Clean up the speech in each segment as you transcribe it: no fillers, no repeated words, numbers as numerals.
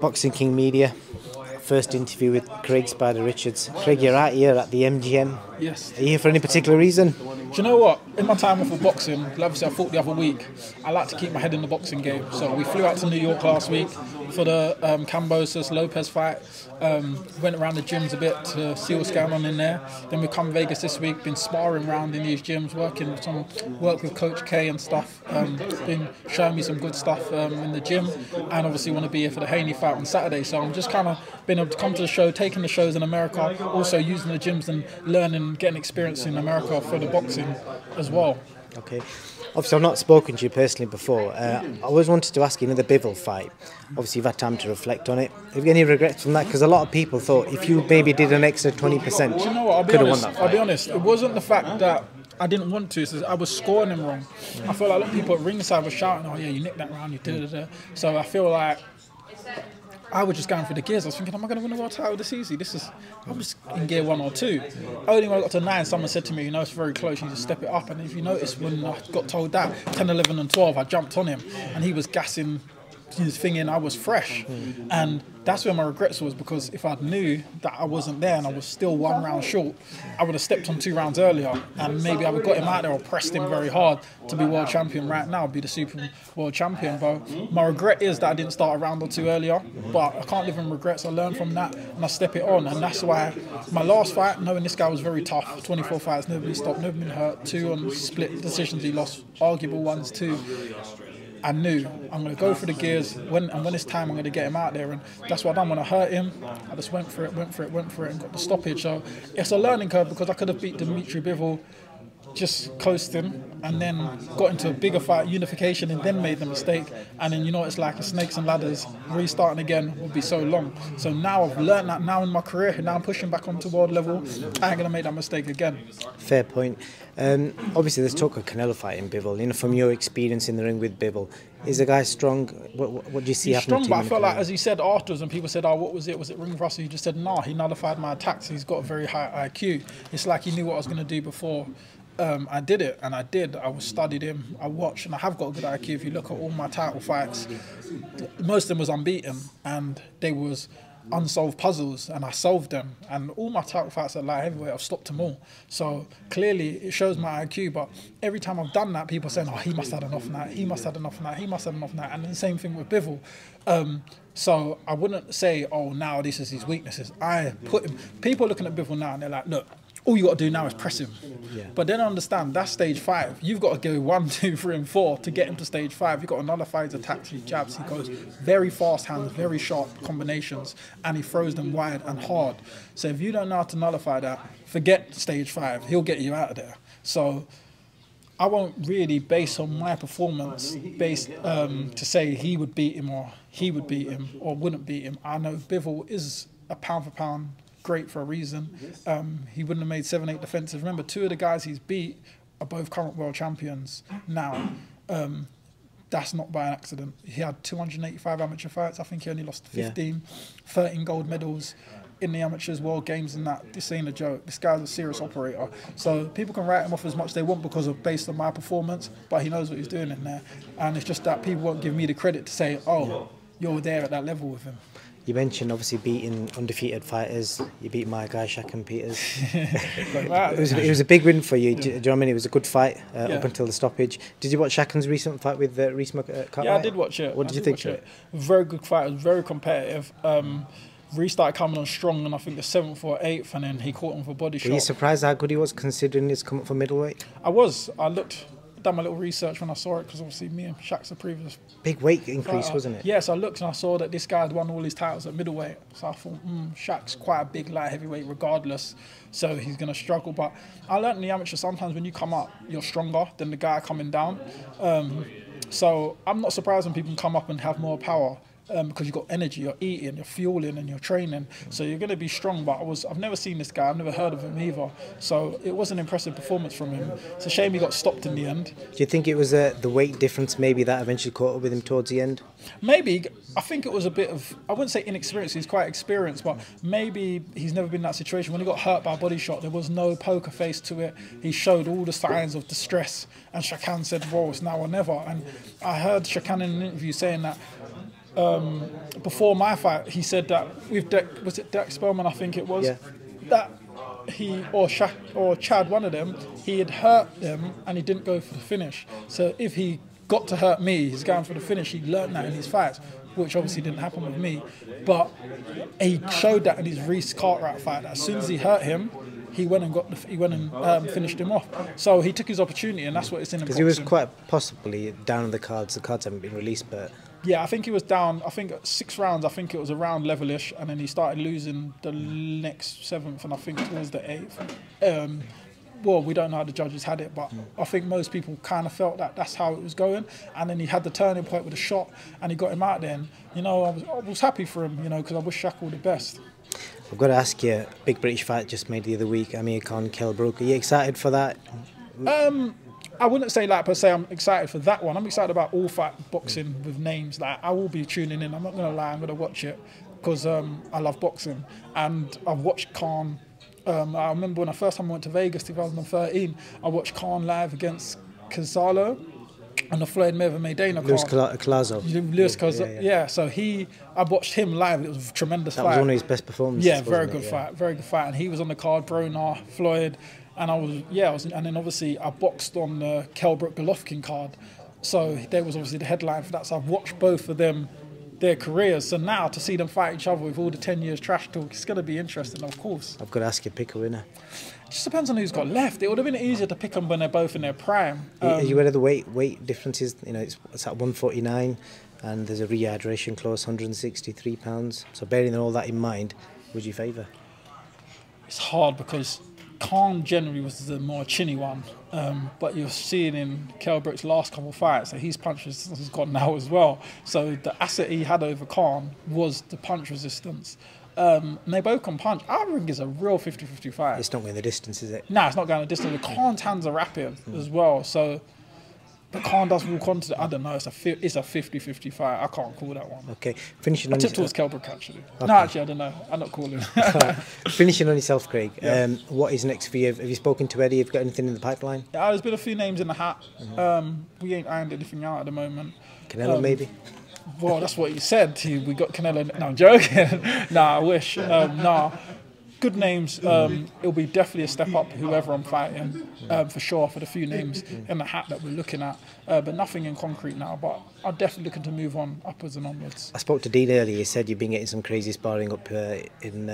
Boxing King Media. First interview with Craig Spider Richards. Craig, you're out here at the MGM. Yes. Are you here for any particular reason? Do you know what? In my time off of boxing, obviously I fought the other week, I like to keep my head in the boxing game. So we flew out to New York last week for the Kambosos Lopez fight. Went around the gyms a bit to see what's going on in there. Then we come Vegas this week, been sparring around in these gyms, work with Coach K and stuff. Been showing me some good stuff in the gym, and obviously want to be here for the Haney fight on Saturday. So I'm just kind of been able to come to the show, taking the shows in America, also using the gyms and learning, getting experience in America for the boxing as well. Okay. Obviously, I've not spoken to you personally before. I always wanted to ask you another Bivol fight. Obviously, you've had time to reflect on it. Have you got any regrets from that? Because a lot of people thought if you maybe did an extra 20%, you know what? could have won that fight. I'll be honest. It wasn't the fact that I didn't want to. I was scoring him wrong. I feel like a lot of people at ringside were shouting, "Oh yeah, you nicked that round, you did it." So I feel like I was just going through the gears. I was thinking, am I going to win the world title this easy? I'm just in gear 1 or 2. Only when I got to 9, someone said to me, you know, it's very close, you just step it up. And if you notice, when I got told that, 10, 11 and 12, I jumped on him and he was gassing his thing in, I was fresh. And that's where my regrets was, because if I'd knew that I wasn't there and I was still 1 round short, I would have stepped on 2 rounds earlier and maybe I would have got him out there or pressed him very hard to be world champion right now, be the super world champion. But my regret is that I didn't start a round or 2 earlier, but I can't live in regrets. I learn from that and I step it on, and that's why my last fight, knowing this guy was very tough, 24 fights, nobody stopped, nobody been hurt, 2 on split decisions he lost, arguable ones too. I knew I'm going to go for the gears, when it's time I'm going to get him out there, and that's what I done. When I hurt him, I just went for it and got the stoppage. So it's a learning curve, because I could have beat Dimitri Bivol just coasting and then got into a bigger fight, unification, and then made the mistake. And then, you know, it's like snakes and ladders, restarting again would be so long. So now I've learned that now in my career, now I'm pushing back onto world level, I ain't going to make that mistake again. Fair point. Obviously, there's talk of Canelo fighting Bivol. You know, from your experience in the ring with Bivol, is the guy strong? What do you see happening to him? Strong, but I felt like, as he said afterwards, and people said, "Oh, what was it? Was it ring rust?" He just said, "No, he nullified my attacks. He's got a very high IQ. It's like he knew what I was going to do before." I did it, and I did. I studied him, I watched, and I have got a good IQ. If you look at all my title fights, most of them was unbeaten, and they was unsolved puzzles, and I solved them. And all my title fights at light heavyweight, I've stopped them all. So clearly, it shows my IQ. But every time I've done that, people are saying, "Oh, he must have had enough of that. He must have had enough of that. He must have enough of that." And the same thing with Bivol. So I wouldn't say, "Oh, now this is his weaknesses." I put him. People are looking at Bivol now, and they're like, "Look, all you got to do now is press him." Yeah. But then understand, that's stage 5. You've got to go 1, 2, 3 and 4 to get him to stage 5. You've got another fight, his attacks, his jabs. He goes very fast hands, very sharp combinations, and he throws them wide and hard. So if you don't know how to nullify that, forget stage 5. He'll get you out of there. So I won't really base on my performance to say he would beat him or he would beat him or wouldn't beat him. I know Bivol is a pound for pound great for a reason. He wouldn't have made 7, 8 defensive. Remember, 2 of the guys he's beat are both current world champions now. That's not by an accident. He had 285 amateur fights. I think he only lost 15, 13 gold medals in the amateurs, world games, and that. This ain't a joke. This guy's a serious operator. So people can write him off as much as they want because of based on my performance, but he knows what he's doing in there. And it's just that people won't give me the credit to say, "Oh, you're there at that level with him." You mentioned obviously beating undefeated fighters. You beat my guy, Shakan Peters. it was a big win for you. Do you know what I mean? It was a good fight up until the stoppage. Did you watch Shakan's recent fight with Reece Cartwright? Yeah, I did watch it. What did you think of it? Very good fight. It was very competitive. Reece started coming on strong, and I think the 7th or 8th, and then he caught him for body shot. Were you surprised how good he was considering he's come up from middleweight? I was. Done my little research when I saw it, because obviously me and Shaq's a previous big weight increase, wasn't it? Yes, I looked and I saw that this guy had won all his titles at middleweight, so I thought Shaq's quite a big light heavyweight regardless, so he's going to struggle. But I learned in the amateur, sometimes when you come up you're stronger than the guy coming down, so I'm not surprised when people come up and have more power. Because you've got energy, you're eating, you're fueling, and you're training, so you're going to be strong. But I've never seen this guy, I've never heard of him either, so it was an impressive performance from him. It's a shame he got stopped in the end. Do you think it was the weight difference maybe that eventually caught up with him towards the end? Maybe. I think it was a bit of, I wouldn't say inexperience, he's quite experienced, but maybe he's never been in that situation. When he got hurt by a body shot, there was no poker face to it. He showed all the signs of distress, and Shakan said, "Well, it's now or never." And I heard Shakan in an interview saying that before my fight, he said that with was it Dex Spellman, I think it was, Yeah. that he or Chad, one of them, he had hurt them and he didn't go for the finish. So if he got to hurt me, he's going for the finish. He learned that in his fights, which obviously didn't happen with me. But he showed that in his Reece Cartwright fight. That as soon as he hurt him, he went and finished him off. So he took his opportunity, and that's what it's in. Because he was quite possibly down on the cards. The cards haven't been released, but yeah, I think he was down. I think 6 rounds. I think it was around levelish, and then he started losing the next 7th, and I think towards the 8th. Well, we don't know how the judges had it, but I think most people kind of felt that that's how it was going. And then he had the turning point with a shot, and he got him out there. And, you know, I was happy for him, you know, because I wish Shaq all the best. I've got to ask you, big British fight just made the other week, Amir Khan, Kell Brook. Are you excited for that? I wouldn't say like per se I'm excited for that one. I'm excited about all fight boxing with names. Like I will be tuning in. I'm not going to lie, I'm going to watch it because I love boxing. And I've watched Khan. I remember when I first time I went to Vegas, 2013, I watched Khan live against Casalo on the Floyd Mayweather card. Luis Colazo. Luis Colazo, yeah. So I watched him live. It was a tremendous fight. That was one of his best performances. Yeah, very good fight. Very good fight. And he was on the card, Broner, Floyd, and and then obviously I boxed on the Kell Brook Golovkin card. So there was obviously the headline for that. So I've watched both of them, their careers. So now to see them fight each other with all the 10 years trash talk, it's going to be interesting, of course. I've got to ask you, pick a winner. It just depends on who's got left. It would have been easier to pick them when they're both in their prime. Are you aware of the weight differences? You know, it's at 149 and there's a rehydration clause, £163. So bearing all that in mind, would you favour? It's hard because Khan generally was the more chinny one, but you're seeing in Kell Brook's last couple of fights that his punch resistance has gone now as well. So the asset he had over Khan was the punch resistance. And they both can punch. I think it's a real 50-50 fight. It's not going the distance, is it? No, it's not going the distance. Khan's hands are rapid as well. So, but Khan does walk onto the. I don't know. It's a 50-50 fight. I can't call that one. Okay, finishing. I on tip towards Kell Brook actually. Okay. No, actually, I don't know. I'm not calling. Finishing on yourself, Craig. Yeah. What is next for you? Have you spoken to Eddie? Have you got anything in the pipeline? Yeah, there's been a few names in the hat. We ain't ironed anything out at the moment. Canelo, maybe. Well, that's what he said. We got Canelo. No, I'm joking. Nah, I wish. Nah. Good names. It'll be definitely a step up, whoever I'm fighting, for sure, for the few names in the hat that we're looking at. But nothing in concrete now. But I'm definitely looking to move on, upwards and onwards. I spoke to Dean earlier. He said you've been getting some crazy sparring up in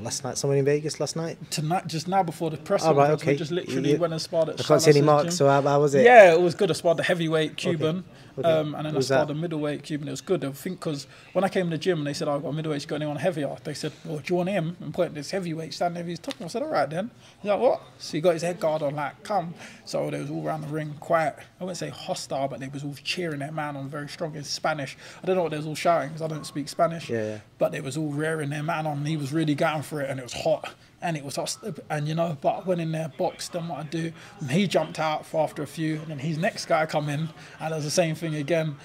last night. Somewhere in Vegas last night? Tonight, just now before the press right, conference, okay. we just literally went and sparred at I can't see any marks, so how was it? Yeah, it was good. I sparred the heavyweight Cuban. Okay. Okay. And then I sparred the middleweight Cuban. It was good. I think because when I came in the gym and they said, "Oh, I've got a middleweight, you got anyone heavier?" They said, "Well, do you want him?" And put this heavyweight standing over his top. I said, "All right then." He's like, "What?" So he got his head guard on, like, "Come." So they was all around the ring, quite, I wouldn't say hostile, but they was all cheering their man on very strong in Spanish. I don't know what they was all shouting because I don't speak Spanish. Yeah. But they was all rearing their man on. And he was really going for it, and it was hot. And it was hostile, and you know, but I went in there, boxed, done what I do, and he jumped out for after a few, and then his next guy come in, and it was the same thing again.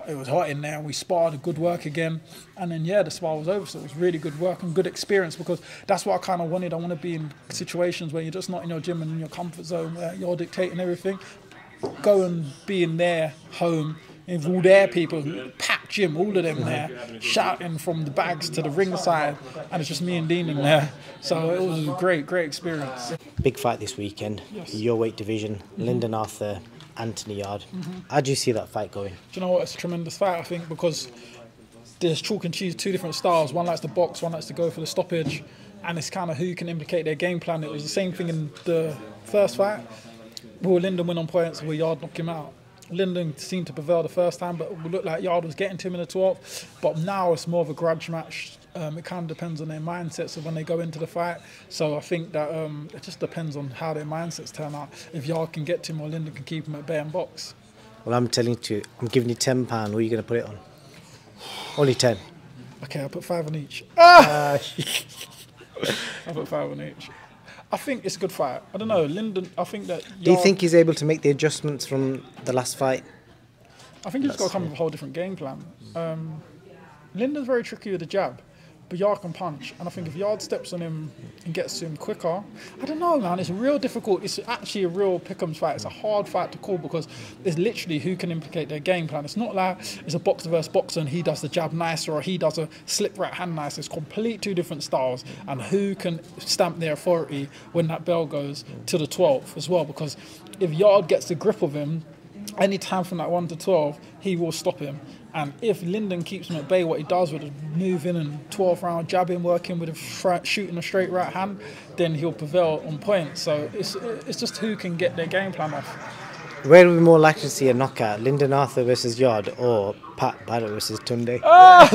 It was hot in there, and we sparred, good work again, and then yeah, the spar was over. So it was really good work and good experience because that's what I kind of wanted. I want to be in situations where you're just not in your gym and in your comfort zone, where you're dictating everything. Go and be in their home. With all their people, packed gym, all of them there, shouting from the bags to the ringside, and it's just me and Dean in there. So it was a great experience. Big fight this weekend, yes. Your weight division, Lyndon Arthur, Anthony Yarde. How do you see that fight going? Do you know what? It's a tremendous fight, I think, because there's chalk and cheese, two different styles. One likes to box, one likes to go for the stoppage, and it's kind of who can implicate their game plan. It was the same thing in the first fight. Will Lyndon win on points, or will Yarde knock him out? Lyndon seemed to prevail the first time, but it looked like Yarde was getting to him in the 12th. But now it's more of a grudge match. It kind of depends on their mindsets of when they go into the fight. So I think that it just depends on how their mindsets turn out. If Yarde can get to him or Lyndon can keep him at bay and box. Well, I'm telling you, I'm giving you £10. What are you going to put it on? Only 10. Okay, I'll put 5 on each. I'll put 5 on each. I think it's a good fight. I don't know, Lyndon, I think that... Do you think he's able to make the adjustments from the last fight? I think he's got to come with a whole different game plan. Lyndon's very tricky with the jab, but Yard can punch. And I think if Yard steps on him and gets to him quicker, I don't know, man. It's real difficult. It's actually a real pick'ems fight. It's a hard fight to call because it's literally who can implicate their game plan. It's not like it's a boxer versus boxer and he does the jab nicer or he does a slip right hand nicer. It's complete two different styles, and who can stamp their authority when that bell goes to the 12th as well. Because if Yard gets the grip of him, any time from that 1 to 12, he will stop him. And if Lyndon keeps him at bay, what he does with a move in and 12th round jabbing, working with shooting a straight right hand, then he'll prevail on point. So it's just who can get their game plan off. Where are we more likely to see a knockout? Lyndon Arthur versus Yard or Pat Barrett versus Tunde?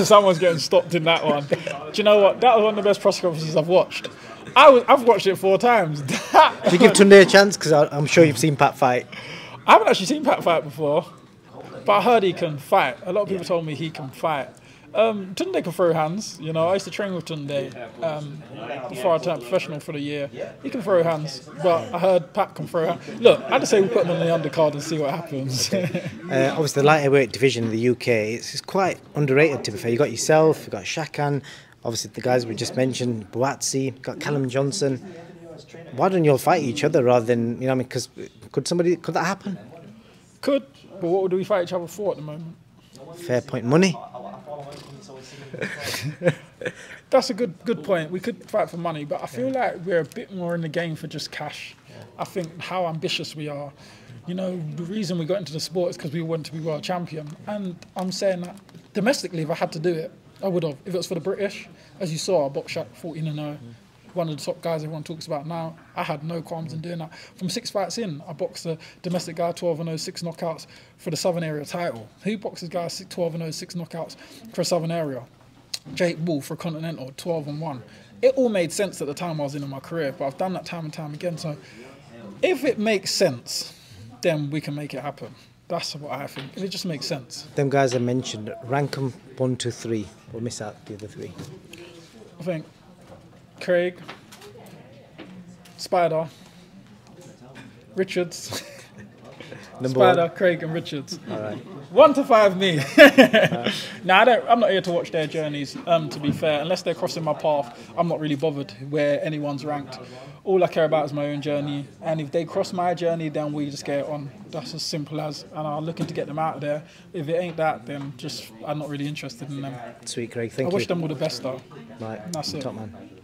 Someone's getting stopped in that one. Do you know what? That was one of the best press conferences I've watched. I've watched it 4 times. Do you give Tunde a chance? Because I'm sure you've seen Pat fight. I haven't actually seen Pat fight before, but I heard he can fight. A lot of people told me he can fight. Tunde can throw hands. You know, I used to train with Tunde before I turned professional for the year. He can throw hands, but I heard Pat can throw hands. Look, I just say we put him on the undercard and see what happens. Obviously, the light heavyweight division in the UK, it's quite underrated, to be fair. You got yourself, you got Shakan, obviously the guys we just mentioned, Buatsi, got Callum Johnson. Why don't you all fight each other rather than, you know, I mean, because could that happen? Could, but what do we fight each other for at the moment? Fair point, money. That's a good point. We could fight for money, but I feel like we're a bit more in the game for just cash. I think how ambitious we are. You know, the reason we got into the sport is because we want to be world champion. And I'm saying that domestically, if I had to do it, I would have. If it was for the British, as you saw, I boxed Shaq 14-0. One of the top guys everyone talks about now. I had no qualms in doing that. From 6 fights in, I boxed a domestic guy 12-0, 6 knockouts for the Southern Area title. Who boxes guys 12-0, 6 knockouts for a Southern Area? Jake Bull for a Continental, 12-1. It all made sense at the time I was in my career, but I've done that time and time again. So if it makes sense, then we can make it happen. That's what I think. If it just makes sense. Them guys I mentioned, rank them 1 to 3. We'll miss out the other 3. I think Craig, Spider, Richards. Spider, 1. Craig and Richards. All right. 1 to 5 me. Nah, I'm not here to watch their journeys, to be fair. Unless they're crossing my path, I'm not really bothered where anyone's ranked. All I care about is my own journey. And if they cross my journey, then we just get it on. That's as simple as. And I'm looking to get them out of there. If it ain't that, then just I'm not really interested in them. Sweet, Craig. Thank you. I wish them all the best, though. Right. That's it. Top man.